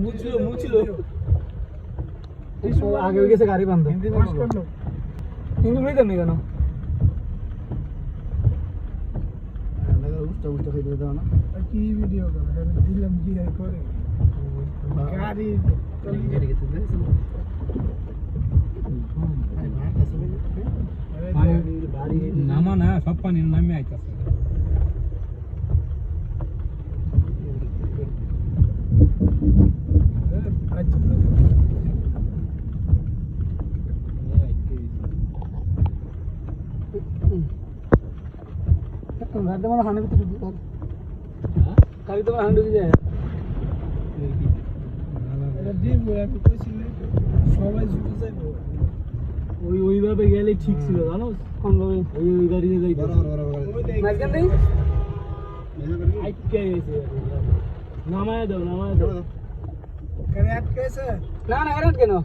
মুছিল আগে হয়ে গেছে গাড়ি বান্ধব হিন্দি বুঝতে নেই কেন উষ্টা খেয়ে দেওয়া না কি ভিডিও করে দিলাম কি করে গাড়ি নামা না সব পানি নামে আইতাছে গাড়িতে মানে হান্ড্রেড গাড়িতে মানে হান্ড্রেড যায় সবাই ছুটে যাইবো ওইভাবে গেলে ঠিক ছিল জানো কোন ভাবে ওই গাড়িতে যাইতে মাঝখান থেকে আটকে গেছে নামায় দাও গাড়ি আটকেছে না গাড়ি আটকে না